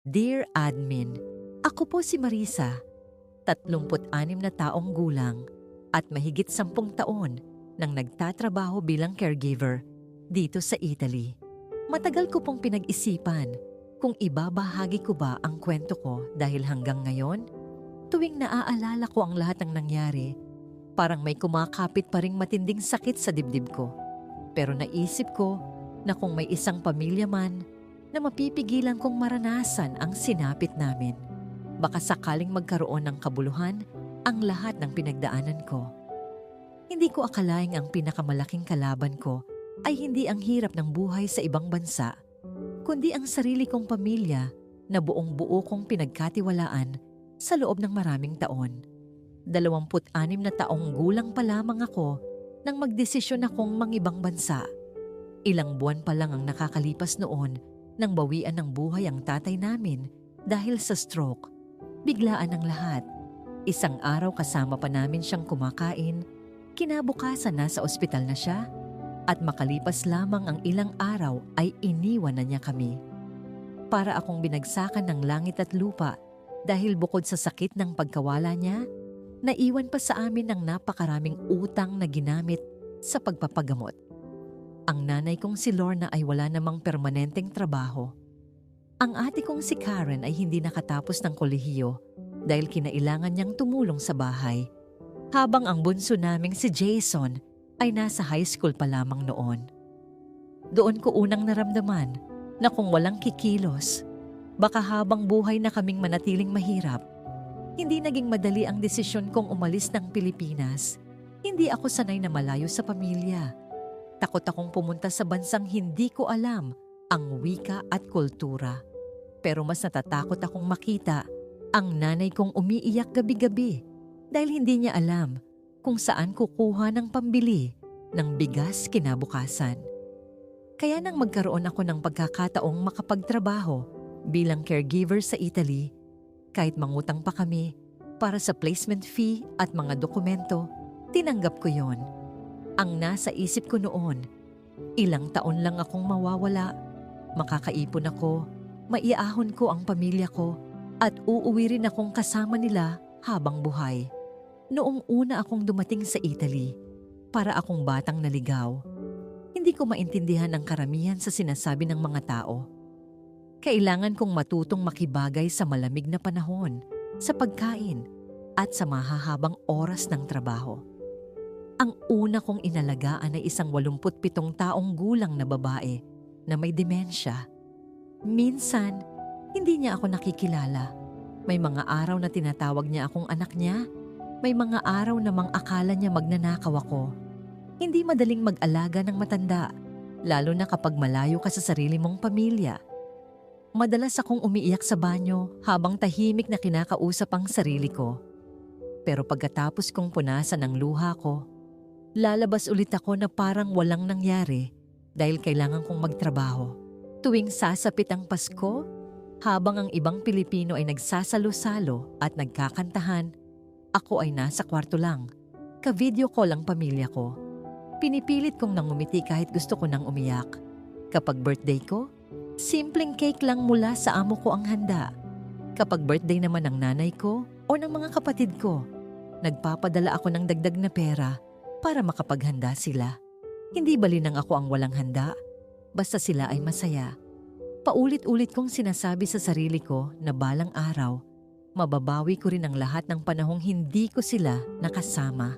Dear Admin, ako po si Marisa, 36 na taong gulang at mahigit 10 taon nang nagtatrabaho bilang caregiver dito sa Italy. Matagal ko pong pinag-isipan kung ibabahagi ko ba ang kwento ko dahil hanggang ngayon, tuwing naaalala ko ang lahat ng nangyari, parang may kumakapit pa ring matinding sakit sa dibdib ko. Pero naisip ko na kung may isang pamilya man na mapipigilan kong maranasan ang sinapit namin, baka sakaling magkaroon ng kabuluhan ang lahat ng pinagdaanan ko. Hindi ko akalaing ang pinakamalaking kalaban ko ay hindi ang hirap ng buhay sa ibang bansa, kundi ang sarili kong pamilya na buong buo kong pinagkatiwalaan sa loob ng maraming taon. 26 na taong gulang pa lamang ako nang magdesisyon akong mangibang bansa. Ilang buwan pa lang ang nakakalipas noon nang bawian ng buhay ang tatay namin dahil sa stroke. Biglaan ang lahat. Isang araw kasama pa namin siyang kumakain, kinabukasan nasa ospital na siya, at makalipas lamang ang ilang araw ay iniwan na niya kami. Para akong binagsakan ng langit at lupa dahil bukod sa sakit ng pagkawala niya, naiwan pa sa amin ng napakaraming utang na ginamit sa pagpapagamot. Ang nanay kong si Lorna ay wala namang permanenteng trabaho. Ang ate kong si Karen ay hindi nakatapos ng kolehiyo dahil kinailangan niyang tumulong sa bahay, habang ang bunso naming si Jason ay nasa high school pa lamang noon. Doon ko unang naramdaman na kung walang kikilos, baka habang buhay na kaming manatiling mahirap. Hindi naging madali ang desisyon kong umalis ng Pilipinas. Hindi ako sanay na malayo sa pamilya. Takot akong pumunta sa bansang hindi ko alam ang wika at kultura. Pero mas natatakot akong makita ang nanay kong umiiyak gabi-gabi dahil hindi niya alam kung saan kukuha ng pambili ng bigas kinabukasan. Kaya nang magkaroon ako ng pagkakataong makapagtrabaho bilang caregiver sa Italy, kahit mangutang pa kami para sa placement fee at mga dokumento, tinanggap ko yon. Ang nasa isip ko noon, ilang taon lang akong mawawala, makakaipon ako, maiahon ko ang pamilya ko, at uuwi rin akong kasama nila habang buhay. Noong una akong dumating sa Italy, para akong batang naligaw. Hindi ko maintindihan ang karamihan sa sinasabi ng mga tao. Kailangan kong matutong makibagay sa malamig na panahon, sa pagkain, at sa mahahabang oras ng trabaho. Ang una kong inalagaan ay isang 87 taong gulang na babae na may demensya. Minsan, hindi niya ako nakikilala. May mga araw na tinatawag niya akong anak niya. May mga araw namang akala niya magnanakaw ako. Hindi madaling mag-alaga ng matanda, lalo na kapag malayo ka sa sarili mong pamilya. Madalas akong umiiyak sa banyo habang tahimik na kinakausap ang sarili ko. Pero pagkatapos kong punasan ang luha ko, lalabas ulit ako na parang walang nangyari dahil kailangan kong magtrabaho. Tuwing sasapit ang Pasko, habang ang ibang Pilipino ay nagsasalo-salo at nagkakantahan, ako ay nasa kwarto lang, ka-video call ang pamilya ko. Pinipilit kong nangumiti kahit gusto ko nang umiyak. Kapag birthday ko, simpleng cake lang mula sa amo ko ang handa. Kapag birthday naman ng nanay ko o ng mga kapatid ko, nagpapadala ako ng dagdag na pera para makapaghanda sila. Hindi balinang ako ang walang handa, basta sila ay masaya. Paulit-ulit kong sinasabi sa sarili ko na balang araw, mababawi ko rin ang lahat ng panahong hindi ko sila nakasama.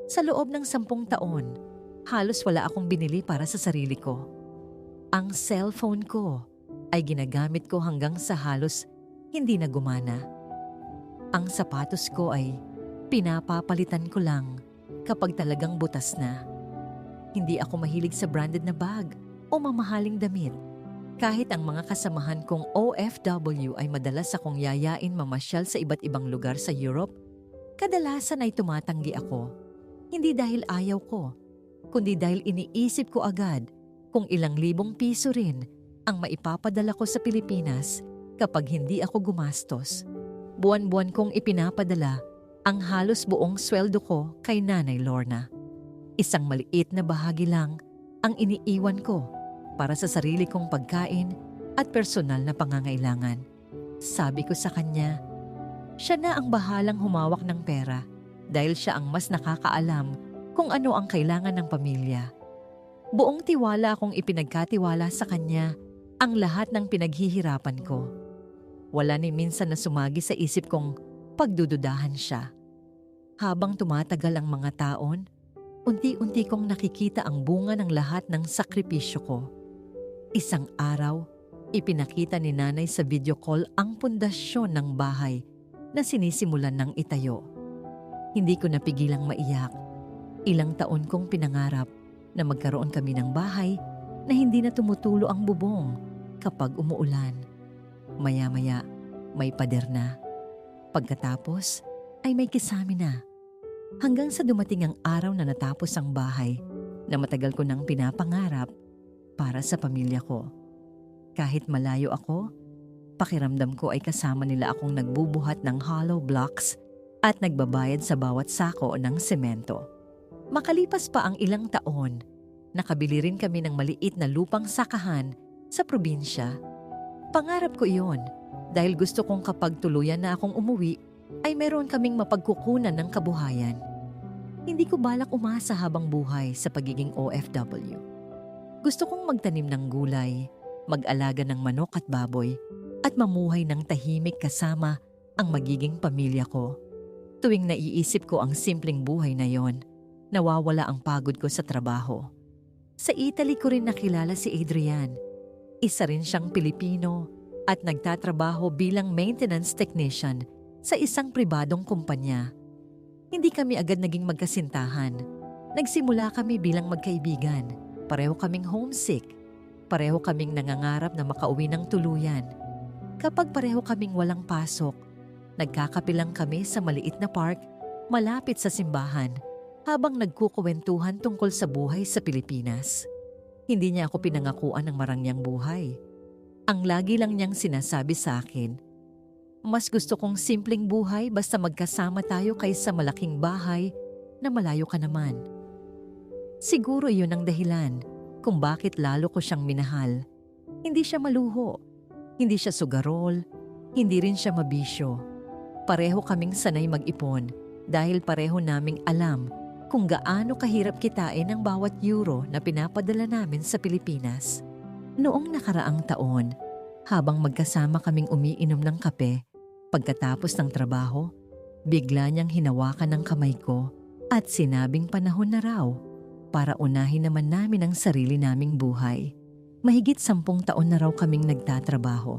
Sa loob ng 10 taon, halos wala akong binili para sa sarili ko. Ang cellphone ko ay ginagamit ko hanggang sa halos hindi na gumana. Ang sapatos ko ay pinapapalitan ko lang kapag talagang butas na. Hindi ako mahilig sa branded na bag o mamahaling damit. Kahit ang mga kasamahan kong OFW ay madalas akong yayain mamasyal sa iba't ibang lugar sa Europe, kadalasan ay tumatanggi ako. Hindi dahil ayaw ko, kundi dahil iniisip ko agad kung ilang libong piso rin ang maipapadala ko sa Pilipinas kapag hindi ako gumastos. Buwan-buwan kong ipinapadala ang halos buong sweldo ko kay Nanay Lorna. Isang maliit na bahagi lang ang iniiwan ko para sa sarili kong pagkain at personal na pangangailangan. Sabi ko sa kanya, siya na ang bahalang humawak ng pera dahil siya ang mas nakakaalam kung ano ang kailangan ng pamilya. Buong tiwala akong ipinagkatiwala sa kanya ang lahat ng pinaghihirapan ko. Wala ni minsan na sumagi sa isip kong pagdududahan siya. Habang tumatagal ang mga taon, unti-unti kong nakikita ang bunga ng lahat ng sakripisyo ko. Isang araw, ipinakita ni nanay sa video call ang pundasyon ng bahay na sinisimulan ng itayo. Hindi ko napigilang maiyak. Ilang taon kong pinangarap na magkaroon kami ng bahay na hindi na tumutulo ang bubong kapag umuulan. Maya-maya, may pader na. Pagkatapos, ay may kisame na. Hanggang sa dumating ang araw na natapos ang bahay na matagal ko nang pinapangarap para sa pamilya ko. Kahit malayo ako, pakiramdam ko ay kasama nila akong nagbubuhat ng hollow blocks at nagbabayad sa bawat sako ng semento. Makalipas pa ang ilang taon, nakabili rin kami ng maliit na lupang sakahan sa probinsya. Pangarap ko iyon dahil gusto kong kapag tuluyan na akong umuwi ay meron kaming mapagkukunan ng kabuhayan. Hindi ko balak umasa habang buhay sa pagiging OFW. Gusto kong magtanim ng gulay, mag-alaga ng manok at baboy, at mamuhay ng tahimik kasama ang magiging pamilya ko. Tuwing naiisip ko ang simpleng buhay na yon, nawawala ang pagod ko sa trabaho. Sa Italy ko rin nakilala si Adrian. Isa rin siyang Pilipino at nagtatrabaho bilang maintenance technician sa isang pribadong kumpanya. Hindi kami agad naging magkasintahan. Nagsimula kami bilang magkaibigan. Pareho kaming homesick. Pareho kaming nangangarap na makauwi ng tuluyan. Kapag pareho kaming walang pasok, nagkakapilang kami sa maliit na park malapit sa simbahan habang nagkukuwentuhan tungkol sa buhay sa Pilipinas. Hindi niya ako pinangakuan ng marangyang buhay. Ang lagi lang niyang sinasabi sa akin, mas gusto kong simpleng buhay basta magkasama tayo kaysa malaking bahay na malayo ka naman. Siguro iyon ang dahilan kung bakit lalo ko siyang minahal. Hindi siya maluho, hindi siya sugarol, hindi rin siya mabisyo. Pareho kaming sanay mag-ipon dahil pareho naming alam kung gaano kahirap kitain ang bawat euro na pinapadala namin sa Pilipinas. Noong nakaraang taon, habang magkasama kaming umiinom ng kape, pagkatapos ng trabaho, bigla niyang hinawakan ng kamay ko at sinabing panahon na raw para unahin naman namin ang sarili naming buhay. Mahigit 10 taon na raw kaming nagtatrabaho.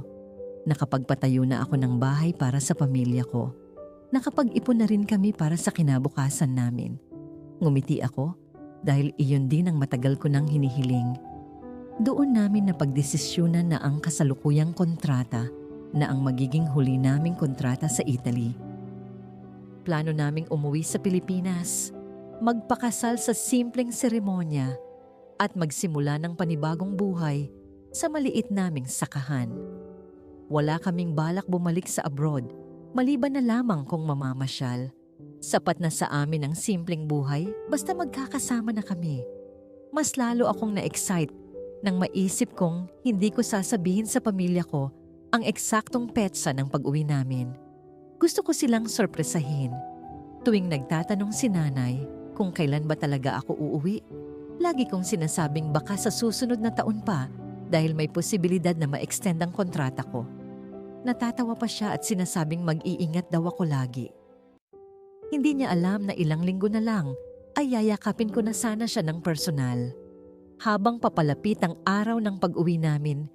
Nakapagpatayo na ako ng bahay para sa pamilya ko. Nakapag-ipon na rin kami para sa kinabukasan namin. Ngumiti ako dahil iyon din ang matagal ko nang hinihiling. Doon namin napagdesisyonan na ang kasalukuyang kontrata na ang magiging huli naming kontrata sa Italy. Plano naming umuwi sa Pilipinas, magpakasal sa simpleng seremonya at magsimula ng panibagong buhay sa maliit naming sakahan. Wala kaming balak bumalik sa abroad, maliban na lamang kung mamamasyal. Sapat na sa amin ang simpleng buhay basta magkakasama na kami. Mas lalo akong na-excite nang maisip kong hindi ko sasabihin sa pamilya ko ang eksaktong petsa ng pag-uwi namin. Gusto ko silang sorpresahin. Tuwing nagtatanong si nanay kung kailan ba talaga ako uuwi, lagi kong sinasabing baka sa susunod na taon pa dahil may posibilidad na ma-extend ang kontrata ko. Natatawa pa siya at sinasabing mag-iingat daw ako lagi. Hindi niya alam na ilang linggo na lang ay yayakapin ko na sana siya ng personal. Habang papalapit ang araw ng pag-uwi namin,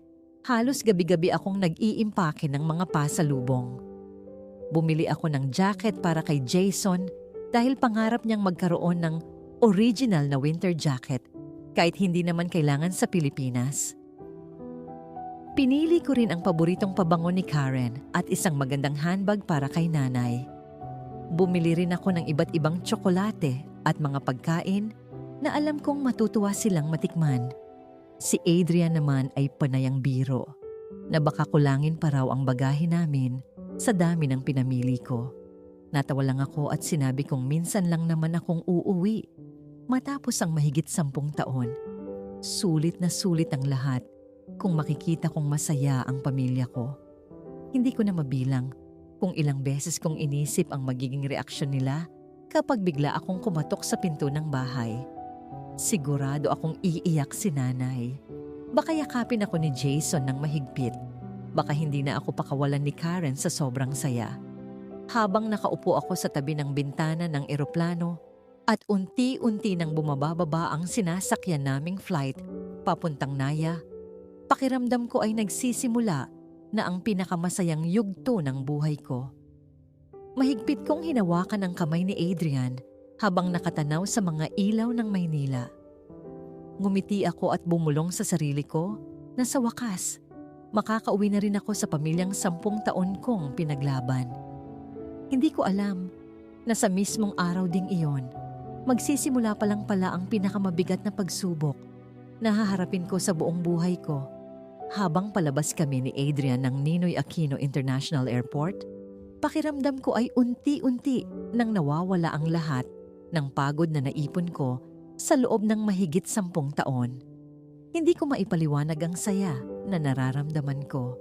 halos gabi-gabi akong nag-iimpake ng mga pasalubong. Bumili ako ng jacket para kay Jason dahil pangarap niyang magkaroon ng original na winter jacket kahit hindi naman kailangan sa Pilipinas. Pinili ko rin ang paboritong pabango ni Karen at isang magandang handbag para kay nanay. Bumili rin ako ng iba't ibang tsokolate at mga pagkain na alam kong matutuwa silang matikman. Si Adrian naman ay panayang biro, na baka kulangin pa raw ang bagahe namin sa dami ng pinamili ko. Natawa lang ako at sinabi kong minsan lang naman akong uuwi. Matapos ang mahigit 10 taon, sulit na sulit ang lahat kung makikita kong masaya ang pamilya ko. Hindi ko na mabilang kung ilang beses kong inisip ang magiging reaksyon nila kapag bigla akong kumatok sa pinto ng bahay. Sigurado akong iiyak si nanay. Baka yakapin ako ni Jason ng mahigpit. Baka hindi na ako pakawalan ni Karen sa sobrang saya. Habang nakaupo ako sa tabi ng bintana ng eroplano at unti-unti nang bumababa ang sinasakyan naming flight papuntang Naya, pakiramdam ko ay nagsisimula na ang pinakamasayang yugto ng buhay ko. Mahigpit kong hinawakan ang kamay ni Adrian habang nakatanaw sa mga ilaw ng Maynila. Ngumiti ako at bumulong sa sarili ko na sa wakas, makakauwi na rin ako sa pamilyang 10 taon kong pinaglaban. Hindi ko alam na sa mismong araw ding iyon, magsisimula pa lang pala ang pinakamabigat na pagsubok na haharapin ko sa buong buhay ko. Habang palabas kami ni Adrian ng Ninoy Aquino International Airport, pakiramdam ko ay unti-unti nang nawawala ang lahat ng pagod na naipon ko sa loob ng mahigit 10 taon. Hindi ko maipaliwanag ang saya na nararamdaman ko.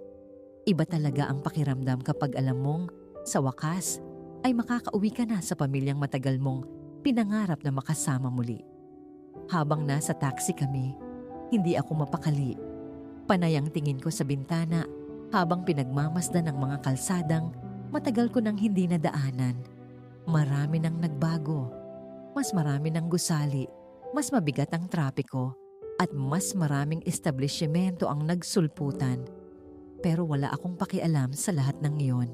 Iba talaga ang pakiramdam kapag alam mong sa wakas ay makakauwi ka na sa pamilyang matagal mong pinangarap na makasama muli. Habang nasa taxi kami, hindi ako mapakali. Panay ang tingin ko sa bintana habang pinagmamasdan ng mga kalsadang matagal ko nang hindi nadaanan. Marami nang nagbago. Mas marami ng gusali, mas mabigat ang trapiko, at mas maraming establishmento ang nagsulputan. Pero wala akong pakialam sa lahat ng iyon.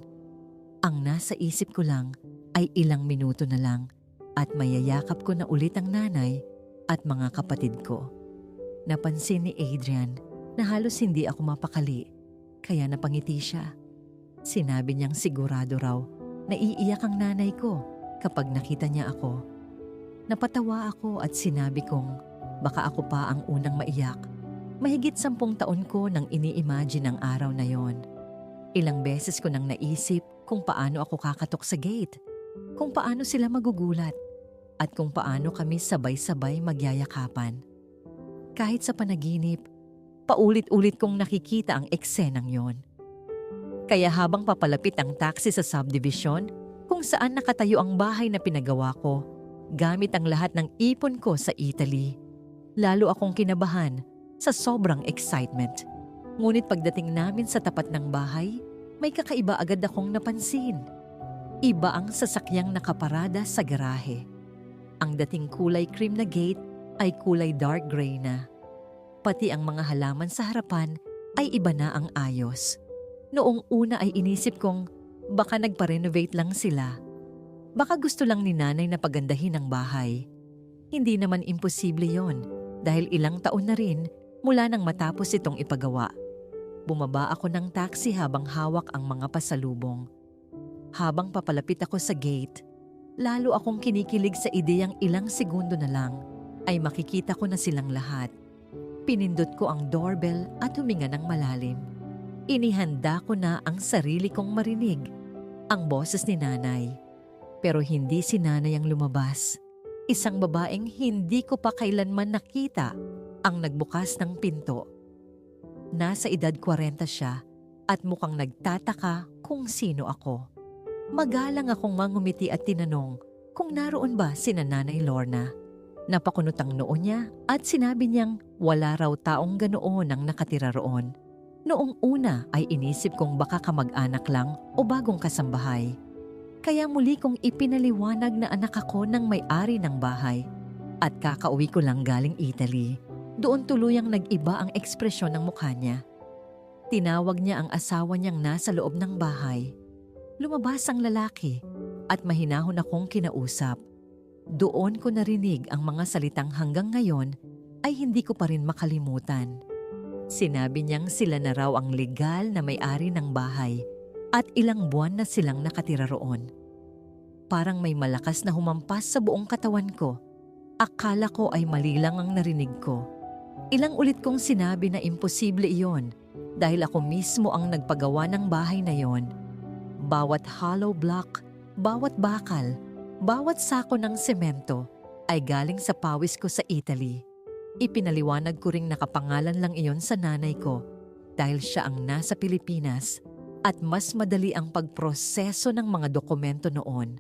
Ang nasa isip ko lang ay ilang minuto na lang at mayayakap ko na ulit ang nanay at mga kapatid ko. Napansin ni Adrian na halos hindi ako mapakali, kaya napangiti siya. Sinabi niyang sigurado raw na iiyak ang nanay ko kapag nakita niya ako. Napatawa ako at sinabi kong baka ako pa ang unang maiyak. Mahigit 10 taon ko nang ini-imagine ang araw na yon. Ilang beses ko nang naisip kung paano ako kakatok sa gate, kung paano sila magugulat, at kung paano kami sabay-sabay magyayakapan. Kahit sa panaginip, paulit-ulit kong nakikita ang eksenang yon. Kaya habang papalapit ang taxi sa subdivision, kung saan nakatayo ang bahay na pinagawa ko, gamit ang lahat ng ipon ko sa Italy, lalo akong kinabahan sa sobrang excitement. Ngunit pagdating namin sa tapat ng bahay, may kakaiba agad akong napansin. Iba ang sasakyang nakaparada sa garahe. Ang dating kulay cream na gate ay kulay dark gray na. Pati ang mga halaman sa harapan ay iba na ang ayos. Noong una ay inisip kong baka nagpa-renovate lang sila. Baka gusto lang ni nanay na pagandahin ang bahay. Hindi naman imposible yon dahil ilang taon na rin mula nang matapos itong ipagawa. Bumaba ako ng taxi habang hawak ang mga pasalubong. Habang papalapit ako sa gate, lalo akong kinikilig sa ideyang ilang segundo na lang ay makikita ko na silang lahat. Pinindot ko ang doorbell at huminga ng malalim. Inihanda ko na ang sarili kong marinig ang boses ni nanay. Pero hindi si nanay ang lumabas. Isang babaeng hindi ko pa kailanman nakita ang nagbukas ng pinto. Nasa edad 40 siya at mukhang nagtataka kung sino ako. Magalang akong mangumiti at tinanong kung naroon ba sina Nanay Lorna. Napakunot ang noo niya at sinabi niyang wala raw taong ganoon ang nakatira roon. Noong una ay inisip kong baka kamag-anak lang o bagong kasambahay. Kaya muli kong ipinaliwanag na anak ako ng may-ari ng bahay at kakauwi ko lang galing Italy. Doon tuluyang nag-iba ang ekspresyon ng mukha niya. Tinawag niya ang asawa niyang nasa loob ng bahay. Lumabas ang lalaki at mahinahon akong kinausap. Doon ko narinig ang mga salitang hanggang ngayon ay hindi ko pa rin makalimutan. Sinabi niyang sila na raw ang legal na may-ari ng bahay at ilang buwan na silang nakatira roon. Parang may malakas na humampas sa buong katawan ko. Akala ko ay mali lang ang narinig ko. Ilang ulit kong sinabi na imposible iyon dahil ako mismo ang nagpagawa ng bahay na yon. Bawat hollow block, bawat bakal, bawat sako ng semento ay galing sa pawis ko sa Italy. Ipinaliwanag ko ring nakapangalan lang iyon sa nanay ko dahil siya ang nasa Pilipinas at mas madali ang pagproseso ng mga dokumento noon.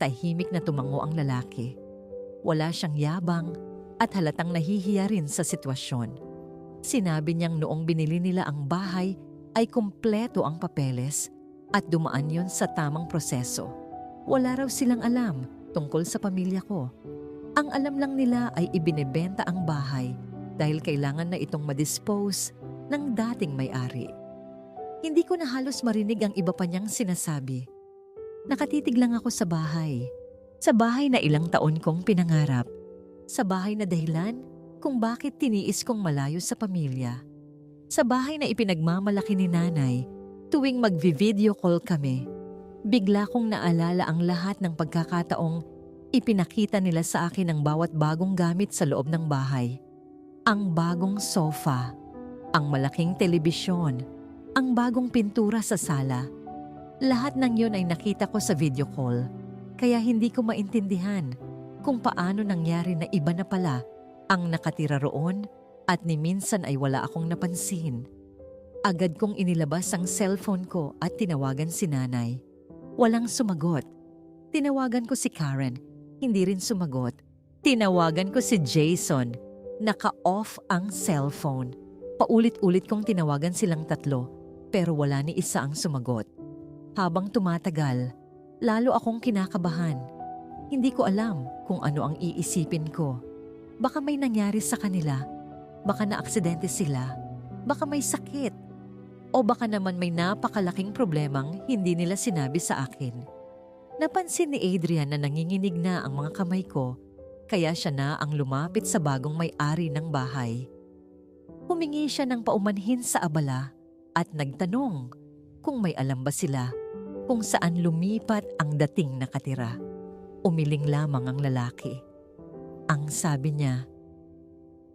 Tahimik na tumango ang lalaki. Wala siyang yabang at halatang nahihiya rin sa sitwasyon. Sinabi niyang noong binili nila ang bahay ay kumpleto ang papeles at dumaan yon sa tamang proseso. Wala raw silang alam tungkol sa pamilya ko. Ang alam lang nila ay ibinebenta ang bahay dahil kailangan na itong madispose ng dating may-ari. Hindi ko na halos marinig ang iba pa niyang sinasabi. Nakatitig lang ako sa bahay. Sa bahay na ilang taon kong pinangarap. Sa bahay na dahilan kung bakit tiniis kong malayo sa pamilya. Sa bahay na ipinagmamalaki ni nanay tuwing mag-video call kami. Bigla kong naalala ang lahat ng pagkakataong ipinakita nila sa akin ang bawat bagong gamit sa loob ng bahay. Ang bagong sofa, ang malaking telebisyon, ang bagong pintura sa sala. Lahat ng yun ay nakita ko sa video call, kaya hindi ko maintindihan kung paano nangyari na iba na pala ang nakatira roon at ni minsan ay wala akong napansin. Agad kong inilabas ang cellphone ko at tinawagan si nanay. Walang sumagot. Tinawagan ko si Karen, hindi rin sumagot. Tinawagan ko si Jason, naka-off ang cellphone. Paulit-ulit kong tinawagan silang tatlo, pero wala ni isa ang sumagot. Habang tumatagal, lalo akong kinakabahan. Hindi ko alam kung ano ang iisipin ko. Baka may nangyari sa kanila, baka naaksidente sila, baka may sakit, o baka naman may napakalaking problemang hindi nila sinabi sa akin. Napansin ni Adrian na nanginginig na ang mga kamay ko, kaya siya na ang lumapit sa bagong may-ari ng bahay. Humingi siya ng paumanhin sa abala at nagtanong kung may alam ba sila kung saan lumipat ang dating nakatira. Umiling lamang ang lalaki. Ang sabi niya,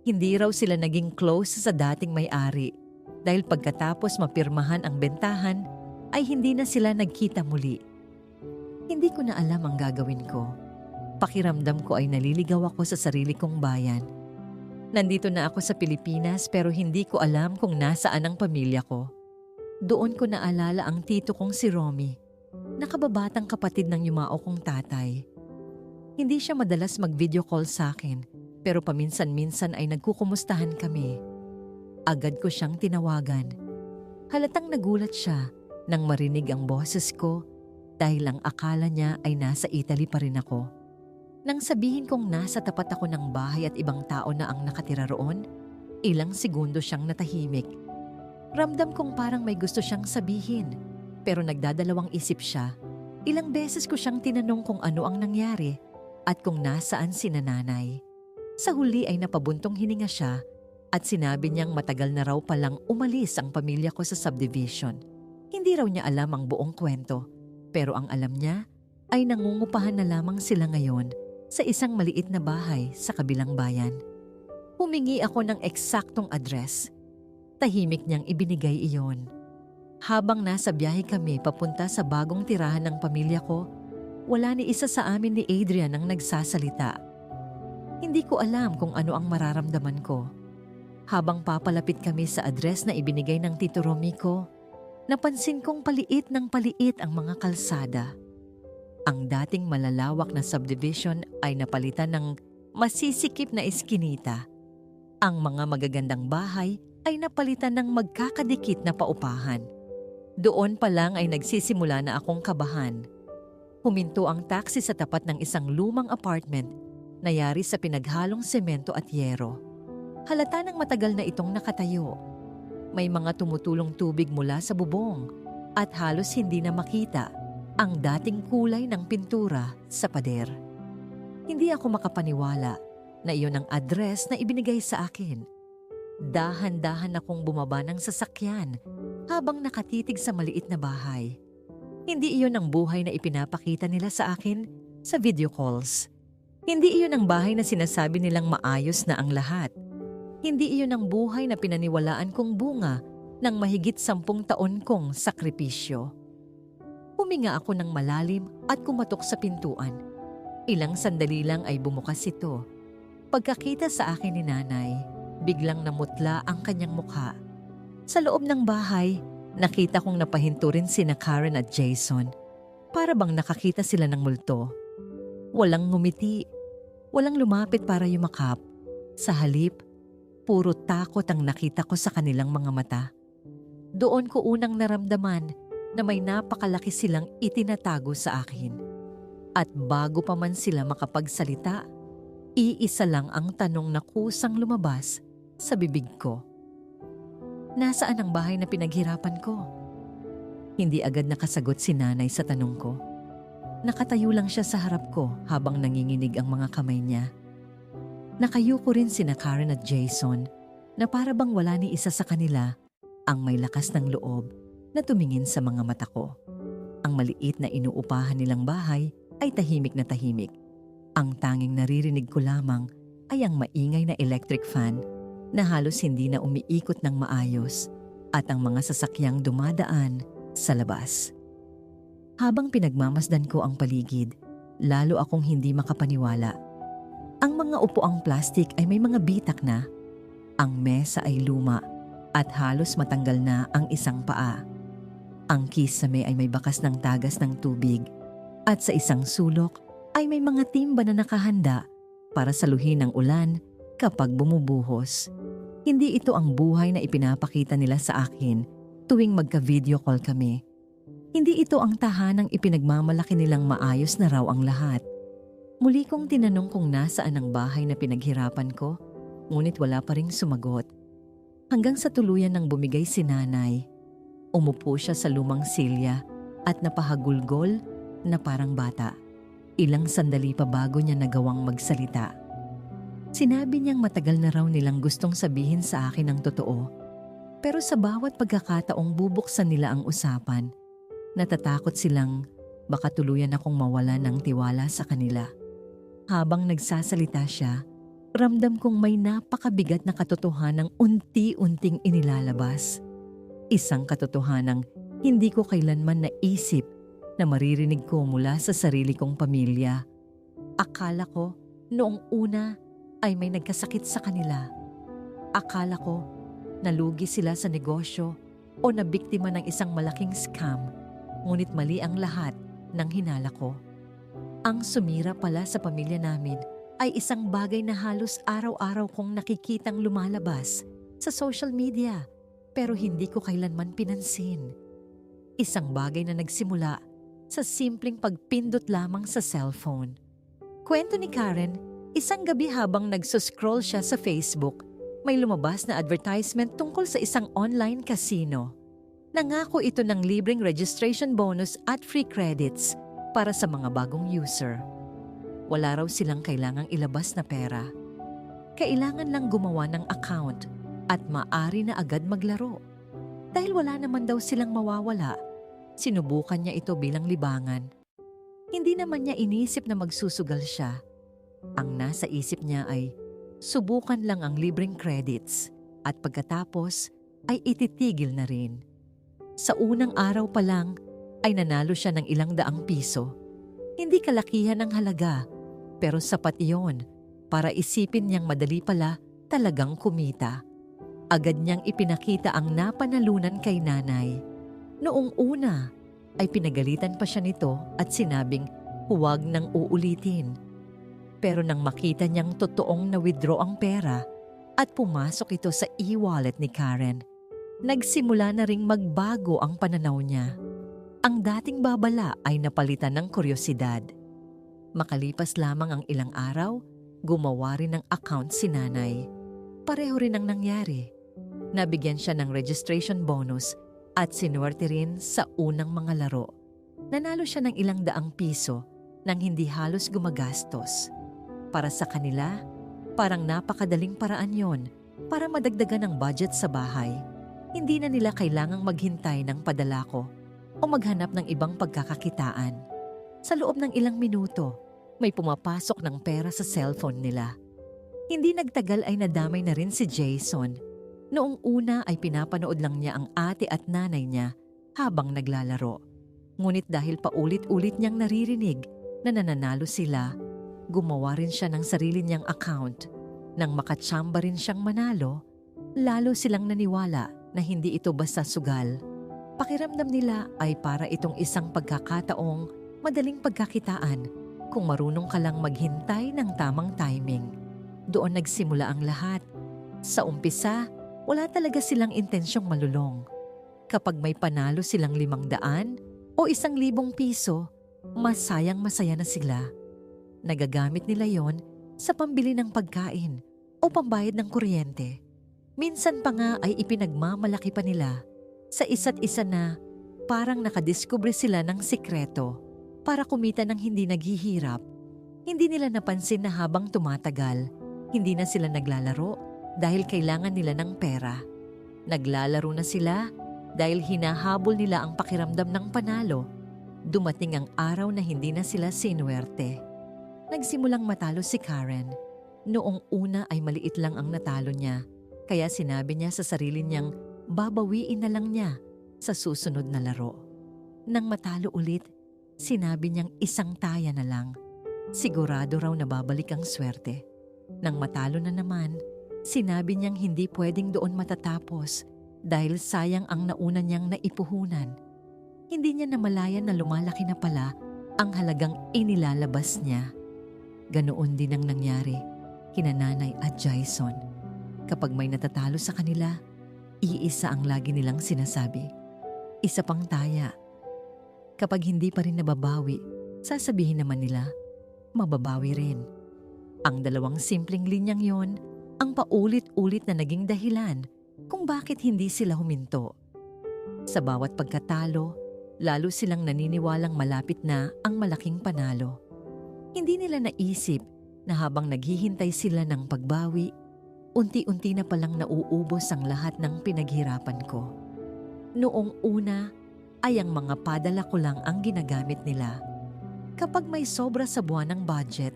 hindi raw sila naging close sa dating may-ari dahil pagkatapos mapirmahan ang bentahan ay hindi na sila nagkita muli. Hindi ko na alam ang gagawin ko. Pakiramdam ko ay naliligaw ako sa sarili kong bayan. Nandito na ako sa Pilipinas pero hindi ko alam kung nasaan ang pamilya ko. Doon ko naalala ang tito kong si Romy, nakababatang kapatid ng yumao kong tatay. Hindi siya madalas mag-video call sa akin, pero paminsan-minsan ay nagkukumustahan kami. Agad ko siyang tinawagan. Halatang nagulat siya nang marinig ang boses ko dahil ang akala niya ay nasa Italy pa rin ako. Nang sabihin kong nasa tapat ako ng bahay at ibang tao na ang nakatira roon, ilang segundo siyang natahimik. Ramdam kong parang may gusto siyang sabihin, pero nagdadalawang isip siya. Ilang beses ko siyang tinanong kung ano ang nangyari at kung nasaan si nanay. Sa huli ay napabuntong hininga siya at sinabi niyang matagal na raw palang umalis ang pamilya ko sa subdivision. Hindi raw niya alam ang buong kwento, pero ang alam niya ay nangungupahan na lamang sila ngayon sa isang maliit na bahay sa kabilang bayan. Humingi ako ng eksaktong address. Tahimik niyang ibinigay iyon. Habang nasa biyahe kami papunta sa bagong tirahan ng pamilya ko, wala ni isa sa amin ni Adrian ang nagsasalita. Hindi ko alam kung ano ang mararamdaman ko. Habang papalapit kami sa address na ibinigay ng Tito Romy ko, napansin kong paliit ng paliit ang mga kalsada. Ang dating malalawak na subdivision ay napalitan ng masisikip na eskinita. Ang mga magagandang bahay ay napalitan ng magkakadikit na paupahan. Doon pa lang ay nagsisimula na akong kabahan. Huminto ang taxi sa tapat ng isang lumang apartment na yari sa pinaghalong semento at yero. Halata ng matagal na itong nakatayo. May mga tumutulong tubig mula sa bubong at halos hindi na makita ang dating kulay ng pintura sa pader. Hindi ako makapaniwala na iyon ang address na ibinigay sa akin. Dahan-dahan akong bumaba ng sasakyan habang nakatitig sa maliit na bahay. Hindi iyon ang buhay na ipinapakita nila sa akin sa video calls. Hindi iyon ang bahay na sinasabi nilang maayos na ang lahat. Hindi iyon ang buhay na pinaniwalaan kong bunga ng mahigit 10 taon kong sakripisyo. Huminga ako ng malalim at kumatok sa pintuan. Ilang sandali lang ay bumukas ito. Pagkakita sa akin ni nanay, biglang namutla ang kanyang mukha. Sa loob ng bahay, Nakita kong napahinto rin sina Karen at Jason. Para bang nakakita sila ng multo. Walang ngumiti, walang lumapit para yumakap. Sa halip, puro takot ang nakita ko sa kanilang mga mata. Doon ko unang naramdaman na may napakalaki silang itinatago sa akin. At bago pa man sila makapagsalita, iisa lang ang tanong na kusang lumabas sa bibig ko. Nasaan ang bahay na pinaghirapan ko? Hindi agad nakasagot si nanay sa tanong ko. Nakatayo lang siya sa harap ko habang nanginginig ang mga kamay niya. Nakayuko rin sina Karen at Jason na para bang wala ni isa sa kanila ang may lakas ng loob na tumingin sa mga mata ko. Ang maliit na inuupahan nilang bahay ay tahimik na tahimik. Ang tanging naririnig ko lamang ay ang maingay na electric fan na halos hindi na umiikot ng maayos at ang mga sasakyang dumadaan sa labas. Habang pinagmamasdan ko ang paligid, lalo akong hindi makapaniwala. Ang mga upuang plastik ay may mga bitak na, ang mesa ay luma at halos matanggal na ang isang paa. Ang kisame ay may bakas ng tagas ng tubig at sa isang sulok ay may mga timba na nakahanda para saluhin ng ulan kapag bumubuhos. Hindi ito ang buhay na ipinapakita nila sa akin tuwing magka-video call kami. Hindi ito ang tahanang ipinagmamalaki nilang maayos na raw ang lahat. Muli kong tinanong kung nasaan ang bahay na pinaghirapan ko, ngunit wala pa ring sumagot. Hanggang sa tuluyan nang bumigay si nanay. Umupo siya sa lumang silya at napahagulgol na parang bata. Ilang sandali pa bago niya nagawang magsalita. Sinabi niyang matagal na raw nilang gustong sabihin sa akin ang totoo. Pero sa bawat pagkakataong bubuksan nila ang usapan, natatakot silang baka tuluyan akong mawala ng tiwala sa kanila. Habang nagsasalita siya, ramdam kong may napakabigat na katotohanang unti-unting inilalabas. Isang katotohanang hindi ko kailanman naisip na maririnig ko mula sa sarili kong pamilya. Akala ko noong una ay may nagkasakit sa kanila. Akala ko nalugi sila sa negosyo o nabiktima ng isang malaking scam, ngunit mali ang lahat ng hinala ko. Ang sumira pala sa pamilya namin ay isang bagay na halos araw-araw kong nakikitang lumalabas sa social media pero hindi ko kailanman pinansin. Isang bagay na nagsimula sa simpleng pagpindot lamang sa cellphone. Kwento ni Karen, isang gabi habang nagsuscroll siya sa Facebook, may lumabas na advertisement tungkol sa isang online casino. Nangako ito ng libreng registration bonus at free credits para sa mga bagong user. Wala raw silang kailangang ilabas na pera. Kailangan lang gumawa ng account at maaari na agad maglaro. Dahil wala naman daw silang mawawala, sinubukan niya ito bilang libangan. Hindi naman niya inisip na magsusugal siya. Ang nasa isip niya ay subukan lang ang libreng credits at pagkatapos ay ititigil na rin. Sa unang araw pa lang ay nanalo siya ng ilang daang piso. Hindi kalakihan ang halaga, pero sapat iyon para isipin niyang madali pala talagang kumita. Agad niyang ipinakita ang napanalunan kay nanay. Noong una ay pinagalitan pa siya nito at sinabing huwag nang uulitin. Pero nang makita niyang totoong na-withdraw ang pera at pumasok ito sa e-wallet ni Karen, nagsimula na ring magbago ang pananaw niya. Ang dating babala ay napalitan ng kuryosidad. Makalipas lamang ang ilang araw, gumawa rin ng account si nanay. Pareho rin ang nangyari. Nabigyan siya ng registration bonus at sinuwerte rin sa unang mga laro. Nanalo siya ng ilang daang piso nang hindi halos gumagastos. Para sa kanila, parang napakadaling paraan yon para madagdagan ang budget sa bahay. Hindi na nila kailangang maghintay ng padala ko o maghanap ng ibang pagkakakitaan. Sa loob ng ilang minuto, may pumapasok ng pera sa cellphone nila. Hindi nagtagal ay nadamay na rin si Jason. Noong una ay pinapanood lang niya ang ate at nanay niya habang naglalaro. Ngunit dahil paulit-ulit niyang naririnig na nananalo sila, gumawa rin siya ng sarili niyang account. Nang makatsamba rin siyang manalo, lalo silang naniwala na hindi ito basta sugal. Pakiramdam nila ay para itong isang pagkakataong madaling pagkakitaan kung marunong ka lang maghintay ng tamang timing. Doon nagsimula ang lahat. Sa umpisa, wala talaga silang intensyong malulong. Kapag may panalo silang 500 o 1,000 piso, masayang-masaya na sila. Nagagamit nila yon sa pambili ng pagkain o pambayad ng kuryente. Minsan pa nga ay ipinagmamalaki pa nila sa isa't isa na parang nakadiskubre sila ng sikreto para kumita ng hindi naghihirap. Hindi nila napansin na habang tumatagal, hindi na sila naglalaro dahil kailangan nila ng pera. Naglalaro na sila dahil hinahabol nila ang pakiramdam ng panalo. Dumating ang araw na hindi na sila sinuwerte. Nagsimulang matalo si Karen. Noong una ay maliit lang ang natalo niya, kaya sinabi niya sa sarili niyang babawiin na lang niya sa susunod na laro. Nang matalo ulit, sinabi niyang isang taya na lang. Sigurado raw na babalik ang swerte. Nang matalo na naman, sinabi niyang hindi pwedeng doon matatapos dahil sayang ang nauna niyang naipuhunan. Hindi niya namalayan na lumalaki na pala ang halagang inilalabas niya. Ganoon din ang nangyari kina Nanay at Jason. Kapag may natatalo sa kanila, iisa ang lagi nilang sinasabi. Isa pang taya. Kapag hindi pa rin nababawi, sasabihin naman nila, mababawi rin. Ang dalawang simpleng linyang yon ang paulit-ulit na naging dahilan kung bakit hindi sila huminto. Sa bawat pagkatalo, lalo silang naniniwalang malapit na ang malaking panalo. Hindi nila naisip na habang naghihintay sila ng pagbawi, unti-unti na palang nauubos ang lahat ng pinaghirapan ko. Noong una ay ang mga padala ko lang ang ginagamit nila. Kapag may sobra sa buwan ng budget,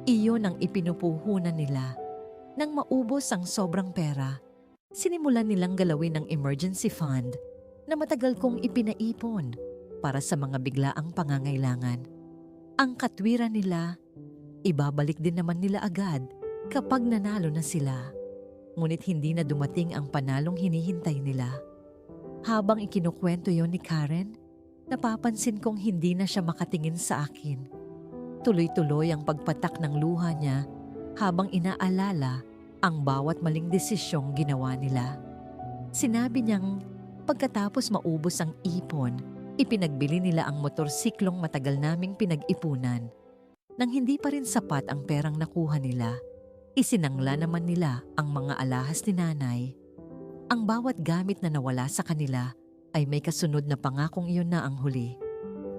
iyon ang ipinupuhunan nila. Nang maubos ang sobrang pera, sinimulan nilang galawin ang emergency fund na matagal kong ipinaipon para sa mga biglaang pangangailangan. Ang katwiran nila, ibabalik din naman nila agad kapag nanalo na sila. Ngunit hindi na dumating ang panalong hinihintay nila. Habang ikinukwento yon ni Karen, napapansin kong hindi na siya makatingin sa akin. Tuloy-tuloy ang pagpatak ng luha niya habang inaalala ang bawat maling desisyong ginawa nila. Sinabi niyang pagkatapos maubos ang ipon, ipinagbili nila ang motorsiklong matagal naming pinag-ipunan. Nang hindi pa rin sapat ang perang nakuha nila, isinangla naman nila ang mga alahas ni Nanay. Ang bawat gamit na nawala sa kanila ay may kasunod na pangakong iyon na ang huli.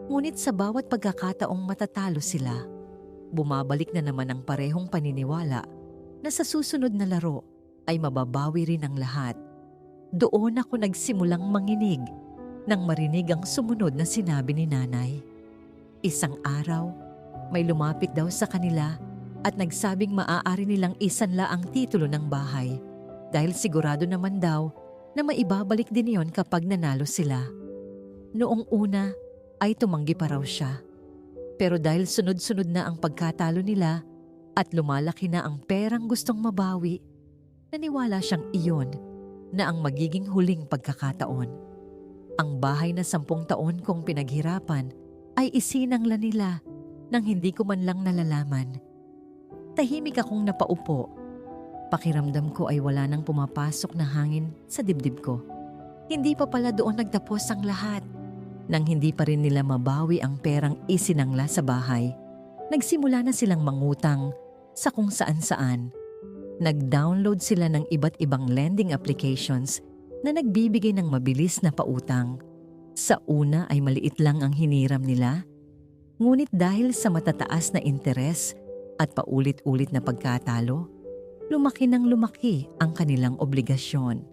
Ngunit sa bawat pagkakataong matatalo sila, bumabalik na naman ang parehong paniniwala na sa susunod na laro ay mababawi rin ang lahat. Doon ako nagsimulang manginig nang marinig ang sumunod na sinabi ni Nanay. Isang araw, may lumapit daw sa kanila at nagsabing maaari nilang isanla ang titulo ng bahay dahil sigurado naman daw na maibabalik din yon kapag nanalo sila. Noong una ay tumanggi pa raw siya. Pero dahil sunod-sunod na ang pagkatalo nila at lumalaki na ang perang gustong mabawi, naniwala siyang iyon na ang magiging huling pagkakataon. Ang bahay na 10 taon kong pinaghirapan ay isinangla nila nang hindi ko man lang nalalaman. Tahimik akong napaupo. Pakiramdam ko ay wala nang pumapasok na hangin sa dibdib ko. Hindi pa pala doon nagtapos ang lahat. Nang hindi pa rin nila mabawi ang perang isinangla sa bahay, nagsimula na silang mangutang sa kung saan-saan. Nag-download sila ng iba't ibang lending applications na nagbibigay ng mabilis na pautang. Sa una ay maliit lang ang hiniram nila, ngunit dahil sa matataas na interes at paulit-ulit na pagkatalo, lumaki ng lumaki ang kanilang obligasyon.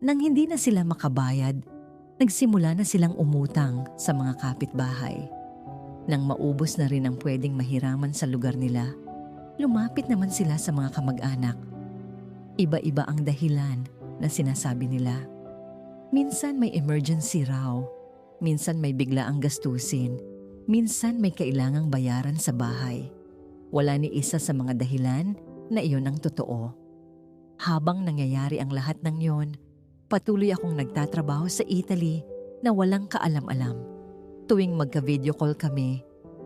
Nang hindi na sila makabayad, nagsimula na silang umutang sa mga kapitbahay. Nang maubos na rin ang pwedeng mahiraman sa lugar nila, lumapit naman sila sa mga kamag-anak. Iba-iba ang dahilan na sinasabi nila. Minsan may emergency raw, minsan may biglaang gastusin, minsan may kailangang bayaran sa bahay. Wala ni isa sa mga dahilan na iyon ang totoo. Habang nangyayari ang lahat ng yon, patuloy akong nagtatrabaho sa Italy na walang kaalam-alam. Tuwing magka-video call kami,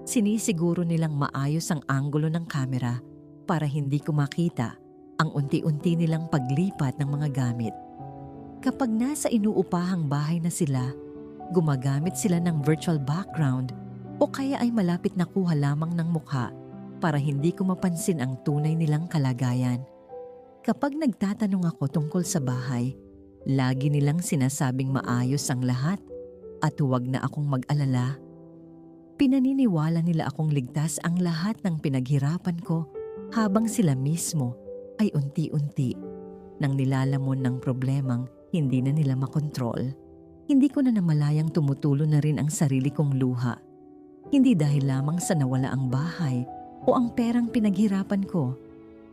sinisiguro nilang maayos ang anggulo ng kamera para hindi ko makita ang unti-unti nilang paglipat ng mga gamit. Kapag nasa inuupahang bahay na sila, gumagamit sila ng virtual background o kaya ay malapit na kuha lamang ng mukha para hindi ko mapansin ang tunay nilang kalagayan. Kapag nagtatanong ako tungkol sa bahay, lagi nilang sinasabing maayos ang lahat at huwag na akong mag-alala. Pinaniniwala nila akong ligtas ang lahat ng pinaghirapan ko habang sila mismo ay unti-unti nang nilalamon ng problemang hindi na nila makontrol. Hindi ko na namalayang tumutulo na rin ang sarili kong luha. Hindi dahil lamang sa nawala ang bahay o ang perang pinaghirapan ko,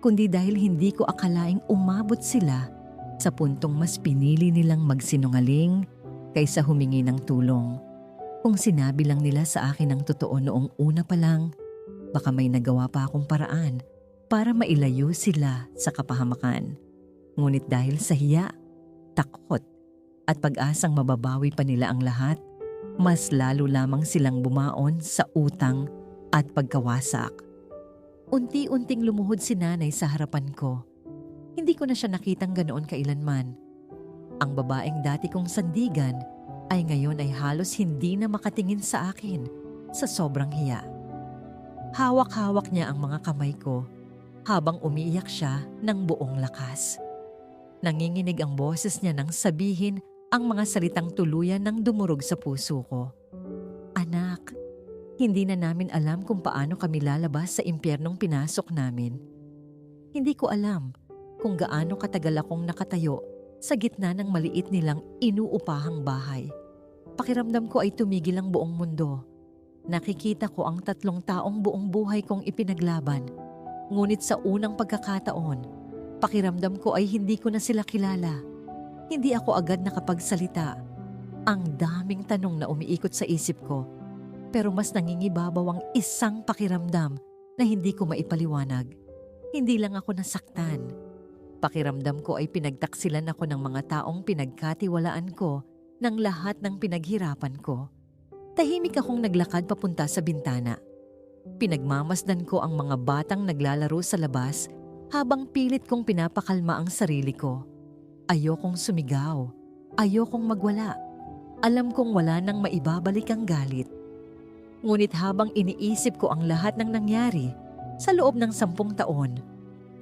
kundi dahil hindi ko akalaing umabot sila sa puntong mas pinili nilang magsinungaling kaysa humingi ng tulong. Kung sinabi lang nila sa akin ang totoo noong una pa lang, baka may nagawa pa akong paraan para mailayo sila sa kapahamakan. Ngunit dahil sa hiya, takot at pag-asang mababawi pa nila ang lahat, mas lalo lamang silang bumaon sa utang at pagkawasak. Unti-unting lumuhod si nanay sa harapan ko. Hindi ko na siya nakitang ganoon kailanman. Ang babaeng dati kong sandigan ay ngayon ay halos hindi na makatingin sa akin sa sobrang hiya. Hawak-hawak niya ang mga kamay ko habang umiiyak siya ng buong lakas. Nanginginig ang boses niya nang sabihin ang mga salitang tuluyan ng dumurog sa puso ko. Anak, hindi na namin alam kung paano kami lalabas sa impyernong pinasok namin. Hindi ko alam kung gaano katagal akong nakatayo sa gitna ng maliit nilang inuupahang bahay. Pakiramdam ko ay tumigil ang buong mundo. Nakikita ko ang 3 taong buong buhay kong ipinaglaban. Ngunit sa unang pagkakataon, pakiramdam ko ay hindi ko na sila kilala. Hindi ako agad nakapagsalita. Ang daming tanong na umiikot sa isip ko, pero mas nangingibabaw ang isang pakiramdam na hindi ko maipaliwanag. Hindi lang ako nasaktan. Pakiramdam ko ay pinagtaksilan ako ng mga taong pinagkatiwalaan ko ng lahat ng pinaghirapan ko. Tahimik akong naglakad papunta sa bintana. Pinagmamasdan ko ang mga batang naglalaro sa labas habang pilit kong pinapakalma ang sarili ko. Ayokong sumigaw. Ayokong magwala. Alam kong wala nang maibabalik ang galit. Ngunit habang iniisip ko ang lahat ng nangyari sa loob ng 10 taon,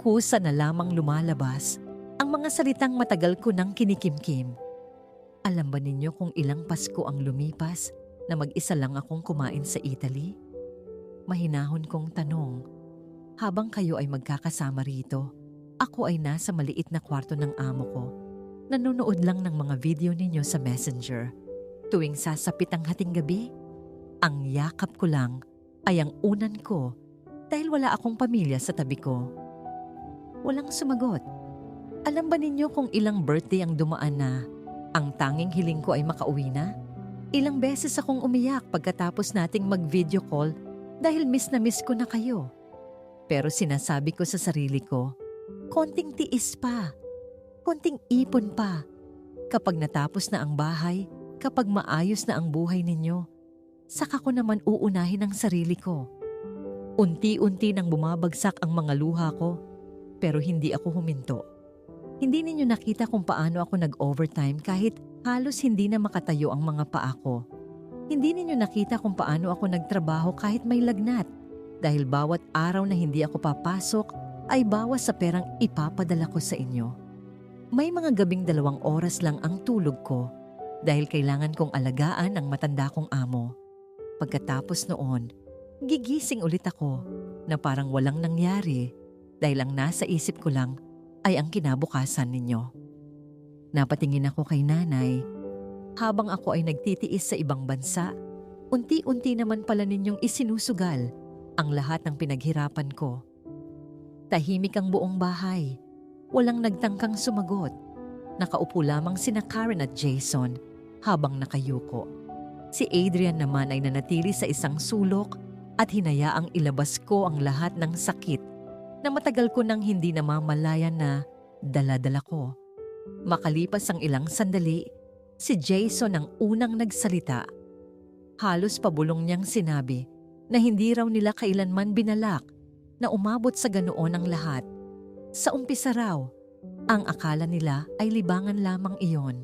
kusa na lamang lumalabas ang mga salitang matagal ko nang kinikimkim. Alam ba ninyo kung ilang Pasko ang lumipas na mag-isa lang akong kumain sa Italy? Mahinahon kong tanong. Habang kayo ay magkakasama rito, ako ay nasa maliit na kwarto ng amo ko. Nanonood lang ng mga video ninyo sa Messenger. Tuwing sasapit ang hating gabi, ang yakap ko lang ay ang unan ko dahil wala akong pamilya sa tabi ko. Walang sumagot. Alam ba ninyo kung ilang birthday ang dumaan na ang tanging hiling ko ay makauwi na? Ilang beses akong umiyak pagkatapos nating mag-video call dahil miss na miss ko na kayo. Pero sinasabi ko sa sarili ko, konting tiis pa, konting ipon pa. Kapag natapos na ang bahay, kapag maayos na ang buhay ninyo, saka ko naman uunahin ang sarili ko. Unti-unti nang bumabagsak ang mga luha ko, pero hindi ako huminto. Hindi ninyo nakita kung paano ako nag-overtime kahit halos hindi na makatayo ang mga paa ko. Hindi ninyo nakita kung paano ako nagtrabaho kahit may lagnat dahil bawat araw na hindi ako papasok ay bawas sa perang ipapadala ko sa inyo. May mga gabing 2 oras lang ang tulog ko dahil kailangan kong alagaan ang matanda kong amo. Pagkatapos noon, gigising ulit ako na parang walang nangyari dahil ang nasa isip ko lang ay ang kinabukasan ninyo. Napatingin ako kay nanay. Habang ako ay nagtitiis sa ibang bansa, unti-unti naman pala ninyong isinusugal ang lahat ng pinaghirapan ko. Tahimik ang buong bahay. Walang nagtangkang sumagot. Nakaupo lamang sina Karen at Jason habang nakayuko. Si Adrian naman ay nanatili sa isang sulok at hinayaang ilabas ko ang lahat ng sakit na matagal ko nang hindi namamalayan na dala-dala ko. Makalipas ang ilang sandali, Si Jason ang unang nagsalita. Halos pabulong niyang sinabi na hindi raw nila kailanman binalak na umabot sa ganoon ang lahat. Sa umpisa raw, ang akala nila ay libangan lamang iyon.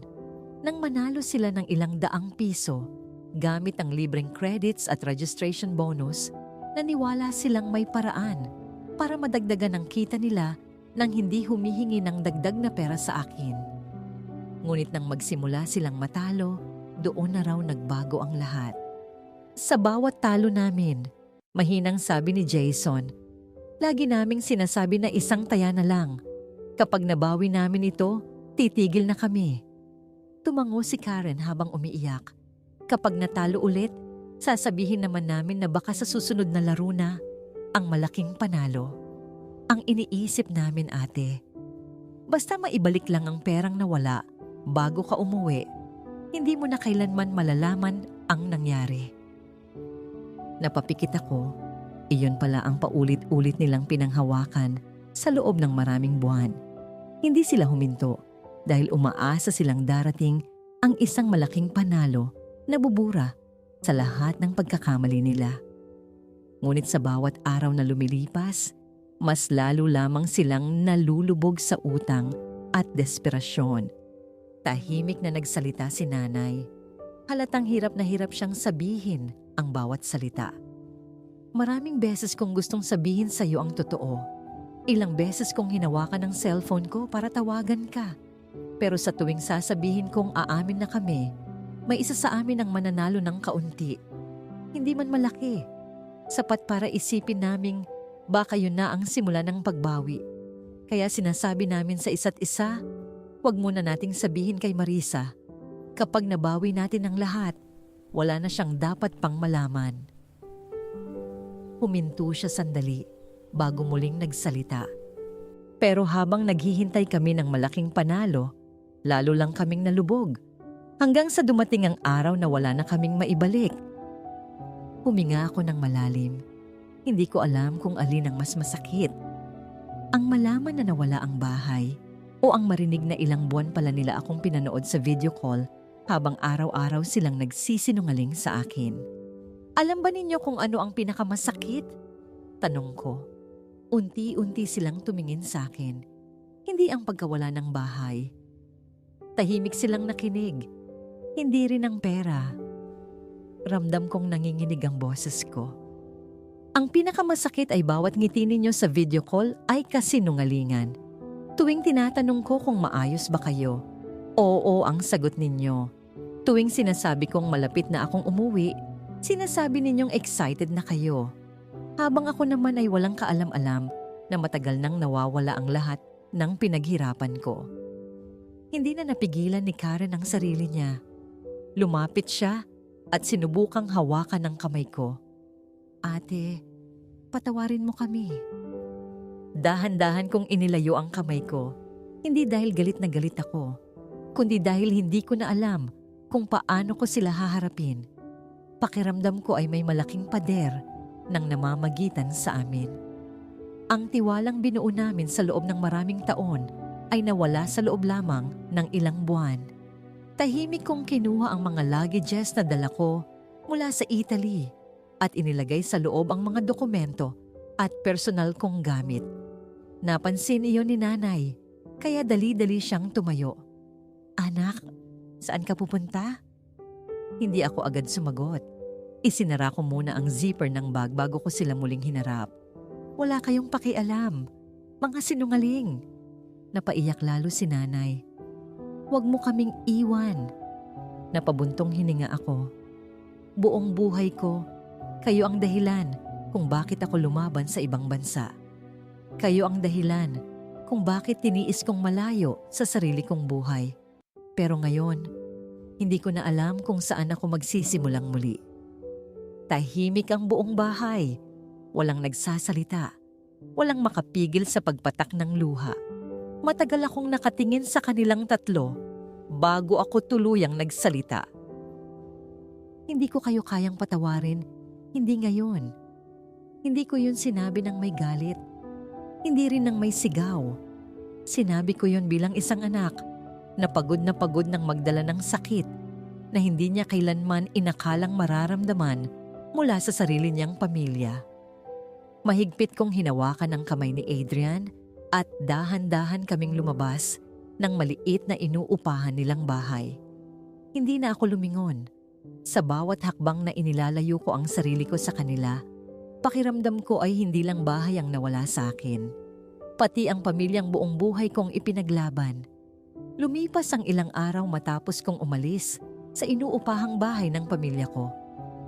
Nang manalo sila ng ilang daang piso, gamit ang libreng credits at registration bonus, naniwala silang may paraan para madagdagan ang kita nila nang hindi humihingi ng dagdag na pera sa akin. Ngunit nang magsimula silang matalo, doon na raw nagbago ang lahat. Sa bawat talo namin, mahinang sabi ni Jason, lagi naming sinasabi na isang taya na lang. Kapag nabawi namin ito, titigil na kami. Tumango si Karen habang umiiyak. Kapag natalo ulit, sasabihin naman namin na baka sa susunod na laro na ang malaking panalo. Ang iniisip namin, ate, basta maibalik lang ang perang nawala bago ka umuwi, hindi mo na kailanman malalaman ang nangyari. Napapikit ako. Iyon pala ang paulit-ulit nilang pinanghawakan sa loob ng maraming buwan. Hindi sila huminto dahil umaasa silang darating ang isang malaking panalo na bubura sa lahat ng pagkakamali nila. Ngunit sa bawat araw na lumilipas, mas lalo lamang silang nalulubog sa utang at desperasyon. Tahimik na nagsalita si nanay. Halatang hirap na hirap siyang sabihin ang bawat salita. Maraming beses kong gustong sabihin sa iyo ang totoo. Ilang beses kong hinawakan ang cellphone ko para tawagan ka. Pero sa tuwing sasabihin kong aamin na kami, may isa sa amin ang mananalo ng kaunti. Hindi man malaki. Sapat para isipin naming baka yun na ang simula ng pagbawi. Kaya sinasabi namin sa isa't isa, huwag muna nating sabihin kay Marisa. Kapag nabawi natin ang lahat, wala na siyang dapat pang malaman. Huminto siya sandali bago muling nagsalita. Pero habang naghihintay kami ng malaking panalo, lalo lang kaming nalubog. Hanggang sa dumating ang araw na wala na kaming maibalik. Huminga ako ng malalim. Hindi ko alam kung alin ang mas masakit. Ang malaman na nawala ang bahay o ang marinig na ilang buwan pala nila akong pinanood sa video call habang araw-araw silang nagsisinungaling sa akin. Alam ba ninyo kung ano ang pinakamasakit? Tanong ko. Unti-unti silang tumingin sa akin. Hindi ang pagkawala ng bahay. Tahimik silang nakinig. Hindi rin ang pera. Ramdam kong nanginginig ang boses ko. Ang pinakamasakit ay bawat ngiti ninyo sa video call ay kasinungalingan. Tuwing tinatanong ko kung maayos ba kayo, oo ang sagot ninyo. Tuwing sinasabi kong malapit na akong umuwi, sinasabi ninyong excited na kayo. Habang ako naman ay walang kaalam-alam na matagal nang nawawala ang lahat ng pinaghirapan ko. Hindi na napigilan ni Karen ang sarili niya. Lumapit siya at sinubukang hawakan ang kamay ko. Ate, patawarin mo kami. Dahan-dahan kong inilayo ang kamay ko. Hindi dahil galit na galit ako, kundi dahil hindi ko na alam kung paano ko sila haharapin. Pakiramdam ko ay may malaking pader nang namamagitan sa amin. Ang tiwalang binuo namin sa loob ng maraming taon ay nawala sa loob lamang ng ilang buwan. Tahimik kong kinuha ang mga luggages na dala ko mula sa Italy at inilagay sa loob ang mga dokumento at personal kong gamit. Napansin iyon ni nanay, kaya dali-dali siyang tumayo. Anak, saan ka pupunta? Hindi ako agad sumagot. Isinara ko muna ang zipper ng bag bago ko sila muling hinarap. Wala kayong pakialam. Mga sinungaling. Napaiyak lalo si nanay. Huwag mo kaming iwan. Napabuntong hininga ako. Buong buhay ko, kayo ang dahilan kung bakit ako lumaban sa ibang bansa. Kayo ang dahilan kung bakit tiniis kong malayo sa sarili kong buhay. Pero ngayon, hindi ko na alam kung saan ako magsisimulang muli. Tahimik ang buong bahay. Walang nagsasalita. Walang makapigil sa pagpatak ng luha. Matagal akong nakatingin sa kanilang tatlo bago ako tuluyang nagsalita. Hindi ko kayo kayang patawarin, hindi ngayon. Hindi ko yun sinabi ng may galit. Hindi rin ng may sigaw. Sinabi ko yun bilang isang anak na pagod ng magdala ng sakit na hindi niya kailanman inakalang mararamdaman mula sa sarili niyang pamilya. Mahigpit kong hinawakan ang kamay ni Adrian at dahan-dahan kaming lumabas ng maliit na inuupahan nilang bahay. Hindi na ako lumingon. Sa bawat hakbang na inilalayo ko ang sarili ko sa kanila, pakiramdam ko ay hindi lang bahay ang nawala sa akin. Pati ang pamilyang buong buhay kong ipinaglaban. Lumipas ang ilang araw matapos kong umalis sa inuupahang bahay ng pamilya ko.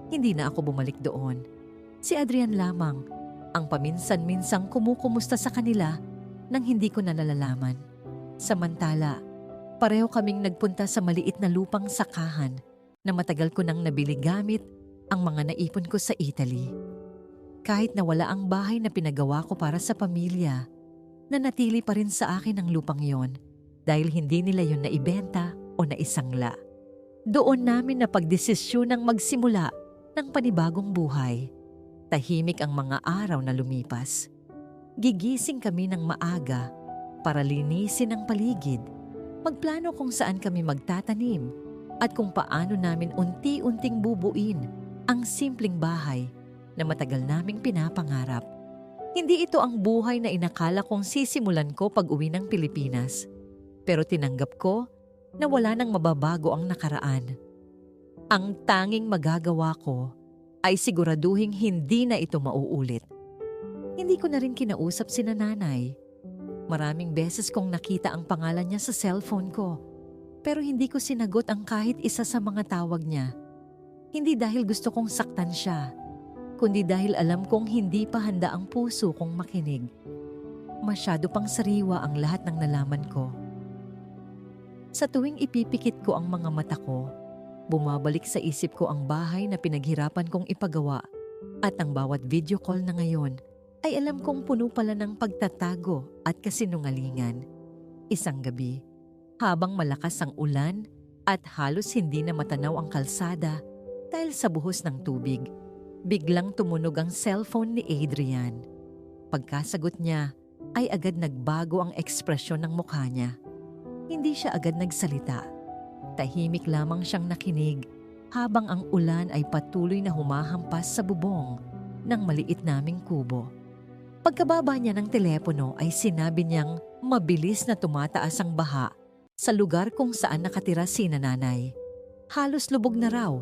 Hindi na ako bumalik doon. Si Adrian lamang, ang paminsan-minsang kumukumusta sa kanila nang hindi ko na nalalaman. Samantala, pareho kaming nagpunta sa maliit na lupang sakahan na matagal ko nang nabili gamit ang mga naipon ko sa Italy. Kahit na wala ang bahay na pinagawa ko para sa pamilya, nanatili pa rin sa akin ang lupang yon dahil hindi nila yon naibenta o naisangla. Doon namin napagdesisyonang magsimula ng panibagong buhay. Tahimik ang mga araw na lumipas. Gigising kami ng maaga para linisin ang paligid, magplano kung saan kami magtatanim at kung paano namin unti-unting bubuin ang simpleng bahay na matagal naming pinapangarap. Hindi ito ang buhay na inakala kong sisimulan ko pag-uwi ng Pilipinas, pero tinanggap ko na wala nang mababago ang nakaraan. Ang tanging magagawa ko ay siguraduhing hindi na ito mauulit. Hindi ko na rin kinausap si nanay. Maraming beses kong nakita ang pangalan niya sa cellphone ko, pero hindi ko sinagot ang kahit isa sa mga tawag niya. Hindi dahil gusto kong saktan siya, kundi dahil alam kong hindi pa handa ang puso kong makinig. Masyado pang sariwa ang lahat ng nalaman ko. Sa tuwing ipipikit ko ang mga mata ko, bumabalik sa isip ko ang bahay na pinaghirapan kong ipagawa at ang bawat video call na ngayon ay alam kong puno pala ng pagtatago at kasinungalingan. Isang gabi, habang malakas ang ulan at halos hindi na matanaw ang kalsada dahil sa buhos ng tubig, biglang tumunog ang cellphone ni Adrian. Pagkasagot niya ay agad nagbago ang ekspresyon ng mukha niya. Hindi siya agad nagsalita. Tahimik lamang siyang nakinig habang ang ulan ay patuloy na humahampas sa bubong ng maliit naming kubo. Pagkababa niya ng telepono ay sinabi niyang mabilis na tumataas ang baha sa lugar kung saan nakatira si nanay. Halos lubog na raw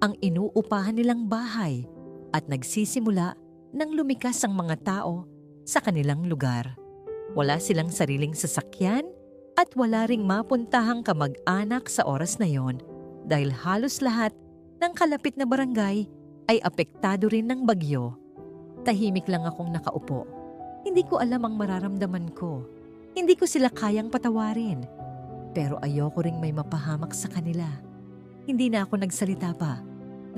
ang inuupahan nilang bahay at nagsisimula nang lumikas ang mga tao sa kanilang lugar. Wala silang sariling sasakyan at wala ring mapuntahang kamag-anak sa oras na yon dahil halos lahat ng kalapit na barangay ay apektado rin ng bagyo. Tahimik lang akong nakaupo. Hindi ko alam ang mararamdaman ko. Hindi ko sila kayang patawarin. Pero ayoko ring may mapahamak sa kanila. Hindi na ako nagsalita pa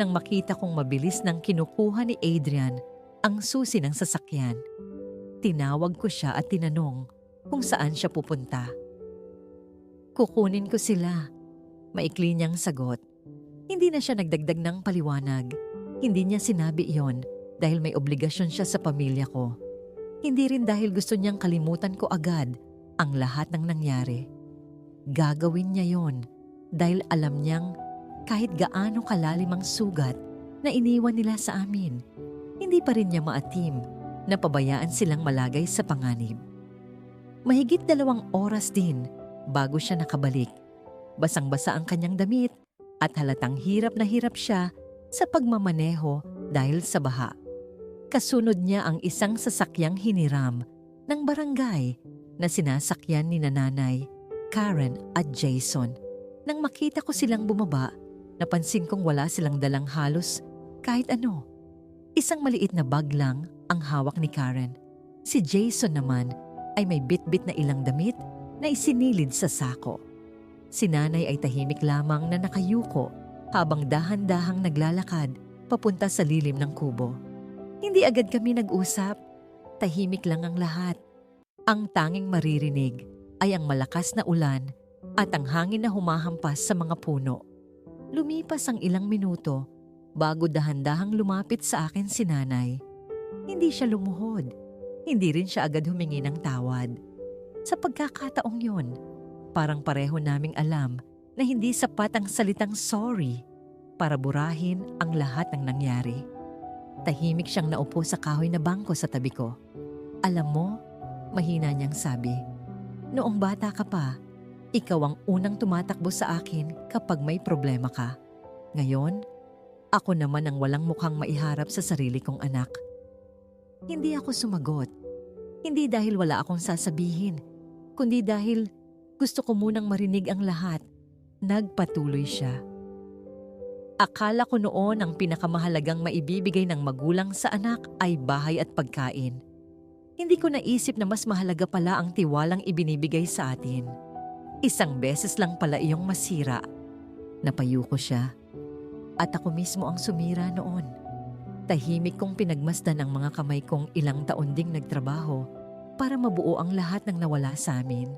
nang makita kong mabilis nang kinukuha ni Adrian ang susi ng sasakyan. Tinawag ko siya at tinanong kung saan siya pupunta. Kukunin ko sila. Maikli niyang sagot. Hindi na siya nagdagdag ng paliwanag. Hindi niya sinabi iyon dahil may obligasyon siya sa pamilya ko. Hindi rin dahil gusto niyang kalimutan ko agad ang lahat ng nangyari. Gagawin niya yon dahil alam niyang kahit gaano kalalim ang sugat na iniwan nila sa amin, hindi pa rin niya maatim na pabayaan silang malagay sa panganib. Mahigit 2 oras din bago siya nakabalik. Basang-basa ang kanyang damit at halatang hirap na hirap siya sa pagmamaneho dahil sa baha. Kasunod niya ang isang sasakyang hiniram ng barangay na sinasakyan ni nanay, Karen at Jason. Nang makita ko silang bumaba, napansin kong wala silang dalang halos kahit ano. Isang maliit na bag lang ang hawak ni Karen. Si Jason naman ay may bit-bit na ilang damit na isinilid sa sako. Si nanay ay tahimik lamang na nakayuko habang dahan-dahang naglalakad papunta sa lilim ng kubo. Hindi agad kami nag-usap. Tahimik lang ang lahat. Ang tanging maririnig ay ang malakas na ulan at ang hangin na humahampas sa mga puno. Lumipas ang ilang minuto bago dahan-dahang lumapit sa akin si nanay. Hindi siya lumuhod. Hindi rin siya agad humingi ng tawad. Sa pagkakataong yun, Parang pareho naming alam na hindi sapat ang salitang sorry para burahin ang lahat ng nangyari. Tahimik siyang naupo sa kahoy na bangko sa tabi ko. Alam mo, mahina niyang sabi, noong bata ka pa, ikaw ang unang tumatakbo sa akin kapag may problema ka. Ngayon, ako naman ang walang mukhang maiharap sa sarili kong anak. Hindi ako sumagot. Hindi dahil wala akong sasabihin, kundi dahil gusto ko munang marinig ang lahat. Nagpatuloy siya. Akala ko noon ang pinakamahalagang maibibigay ng magulang sa anak ay bahay at pagkain. Hindi ko naisip na mas mahalaga pala ang tiwalang ibinibigay sa atin. Isang beses lang pala iyong masira. Napayuko siya. At ako mismo ang sumira noon. Tahimik kong pinagmasdan ang mga kamay kong ilang taon ding nagtrabaho para mabuo ang lahat ng nawala sa amin.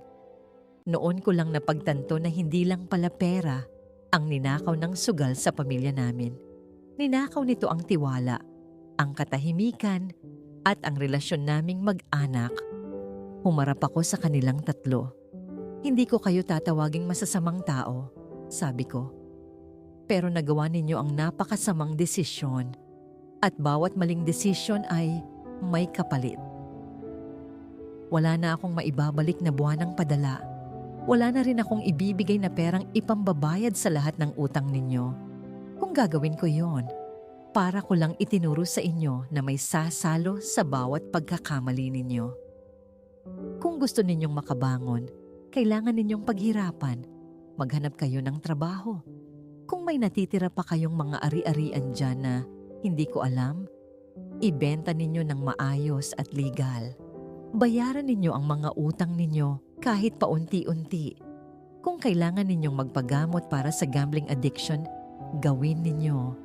Noon ko lang napagtanto na hindi lang pala pera ang ninakaw ng sugal sa pamilya namin. Ninakaw nito ang tiwala, ang katahimikan, at ang relasyon naming mag-anak. Humarap ako sa kanilang tatlo. Hindi ko kayo tatawaging masasamang tao, sabi ko. Pero nagawa ninyo ang napakasamang desisyon at bawat maling desisyon ay may kapalit. Wala na akong maibabalik na buwanang padala. Wala na rin akong ibibigay na perang ipambabayad sa lahat ng utang ninyo. Kung gagawin ko yon, para ko lang itinuro sa inyo na may sasalo sa bawat pagkakamali ninyo. Kung gusto ninyong makabangon, kailangan ninyong paghirapan. Maghanap kayo ng trabaho. Kung may natitira pa kayong mga ari-arian dyan na hindi ko alam, ibenta ninyo ng maayos at legal. Bayaran ninyo ang mga utang ninyo kahit paunti-unti. Kung kailangan ninyong magpagamot para sa gambling addiction, gawin ninyo.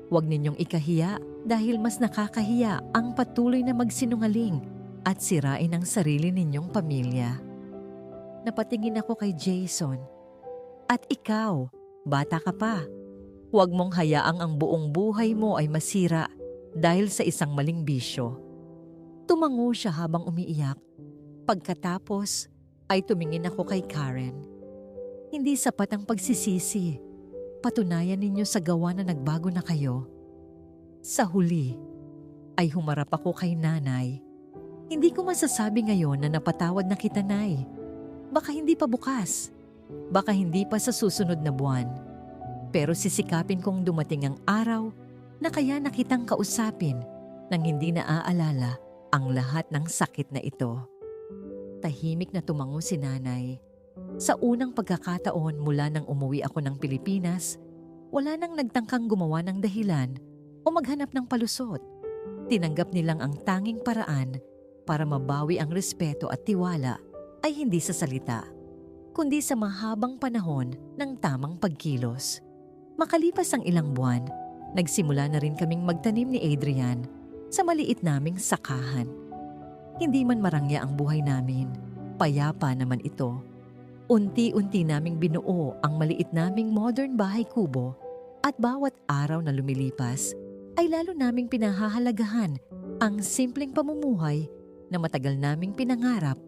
Huwag ninyong ikahiya dahil mas nakakahiya ang patuloy na magsinungaling at sirain ang sarili ninyong pamilya. Napatingin ako kay Jason. At ikaw, bata ka pa. Huwag mong hayaang ang buong buhay mo ay masira dahil sa isang maling bisyo. Tumango siya habang umiiyak. Pagkatapos ay tumingin ako kay Karen. Hindi sapat ang pagsisisi. Patunayan ninyo sa gawa na nagbago na kayo. Sa huli ay humarap ako kay nanay. Hindi ko masasabi ngayon na napatawad na kita, Nay. Baka hindi pa bukas. Baka hindi pa sa susunod na buwan. Pero sisikapin kong dumating ang araw na kaya na kitang kausapin nang hindi naaalala ang lahat ng sakit na ito. Tahimik na tumango si nanay. Sa unang pagkakataon mula nang umuwi ako ng Pilipinas, wala nang nagtangkang gumawa ng dahilan o maghanap ng palusot. Tinanggap nilang ang tanging paraan para mabawi ang respeto at tiwala ay hindi sa salita, kundi sa mahabang panahon ng tamang pagkilos. Makalipas ang ilang buwan, nagsimula na rin kaming magtanim ni Adrian sa maliit naming sakahan. Hindi man marangya ang buhay namin, payapa naman ito. Unti-unti naming binuo ang maliit naming modern bahay kubo at bawat araw na lumilipas ay lalo naming pinahahalagahan ang simpleng pamumuhay na matagal naming pinangarap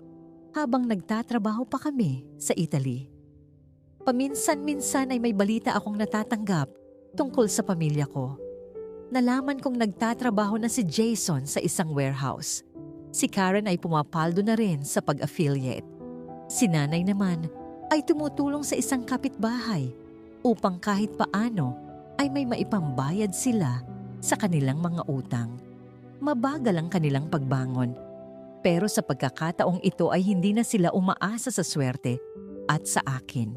habang nagtatrabaho pa kami sa Italy. Paminsan-minsan ay may balita akong natatanggap tungkol sa pamilya ko. Nalaman kong nagtatrabaho na si Jason sa isang warehouse. Si Karen ay pumapaldo na rin sa pag-affiliate. Si nanay naman ay tumutulong sa isang kapitbahay upang kahit paano ay may maipambayad sila sa kanilang mga utang. Mabagal ang kanilang pagbangon. Pero sa pagkakataong ito ay hindi na sila umaasa sa swerte at sa akin.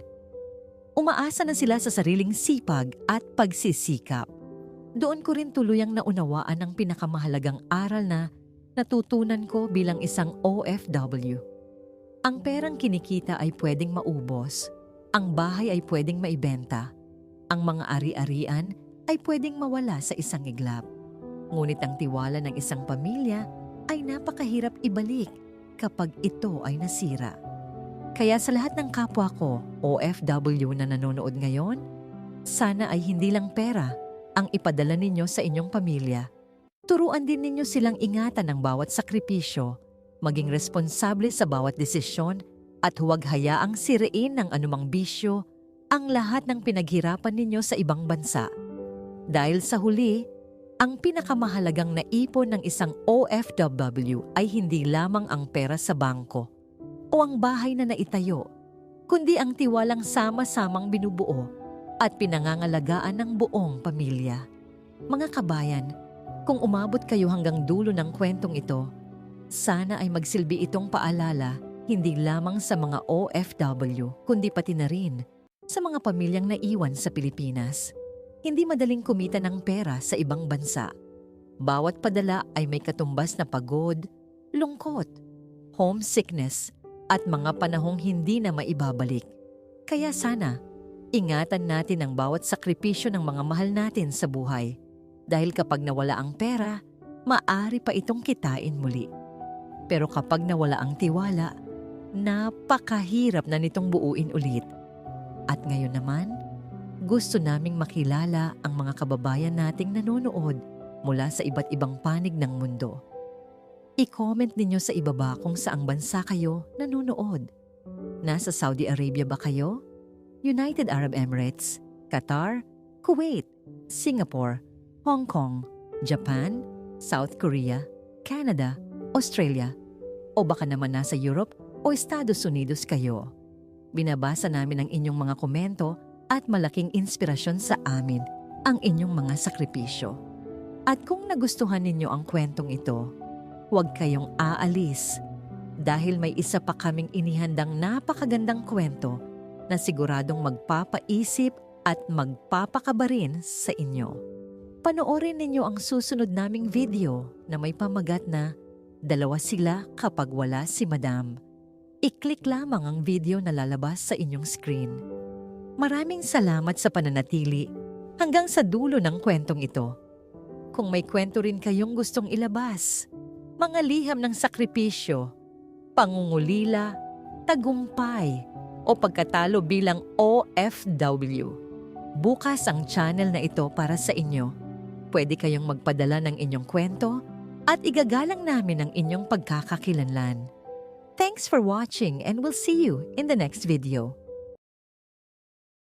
Umaasa na sila sa sariling sipag at pagsisikap. Doon ko rin tuluyang naunawaan ang pinakamahalagang aral na natutunan ko bilang isang OFW. Ang perang kinikita ay pwedeng maubos, ang bahay ay pwedeng maibenta, ang mga ari-arian ay pwedeng mawala sa isang iglap. Ngunit ang tiwala ng isang pamilya ay napakahirap ibalik kapag ito ay nasira. Kaya sa lahat ng kapwa ko, OFW na nanonood ngayon, sana ay hindi lang pera ang ipadala ninyo sa inyong pamilya. Turuan din ninyo silang ingatan ang bawat sakripisyo, maging responsable sa bawat desisyon At huwag hayaang sirain ng anumang bisyo ang lahat ng pinaghirapan ninyo sa ibang bansa. Dahil sa huli, ang pinakamahalagang naipon ng isang OFW ay hindi lamang ang pera sa bangko o ang bahay na naitayo, kundi ang tiwalang sama-samang binubuo at pinangangalagaan ng buong pamilya. Mga kabayan, kung umabot kayo hanggang dulo ng kwentong ito, sana ay magsilbi itong paalala hindi lamang sa mga OFW, kundi pati na rin sa mga pamilyang naiwan sa Pilipinas. Hindi madaling kumita ng pera sa ibang bansa. Bawat padala ay may katumbas na pagod, lungkot, homesickness, at mga panahong hindi na maibabalik. Kaya sana, ingatan natin ang bawat sakripisyo ng mga mahal natin sa buhay. Dahil kapag nawala ang pera, maaari pa itong kitain muli. Pero kapag nawala ang tiwala, napakahirap na nitong buuin ulit. At ngayon naman, gusto naming makilala ang mga kababayan nating nanonood mula sa iba't ibang panig ng mundo. I-comment ninyo sa ibaba kung saang bansa kayo nanonood. Nasa Saudi Arabia ba kayo? United Arab Emirates, Qatar, Kuwait, Singapore, Hong Kong, Japan, South Korea, Canada, Australia, o baka naman nasa Europe o Estados Unidos kayo. Binabasa namin ang inyong mga komento at malaking inspirasyon sa amin ang inyong mga sakripisyo. At kung nagustuhan ninyo ang kwentong ito, huwag kayong aalis dahil may isa pa kaming inihandang napakagandang kwento na siguradong magpapaisip at magpapakaba rin sa inyo. Panoorin ninyo ang susunod naming video na may pamagat na Dalawa Sila Kapag Wala si Madam. I-click lamang ang video na lalabas sa inyong screen. Maraming salamat sa pananatili hanggang sa dulo ng kwentong ito. Kung may kwento rin kayong gustong ilabas, mga liham ng sakripisyo, pangungulila, tagumpay, o pagkatalo bilang OFW, bukas ang channel na ito para sa inyo. Pwede kayong magpadala ng inyong kwento at igagalang namin ang inyong pagkakakilanlan. Thanks for watching and we'll see you in the next video.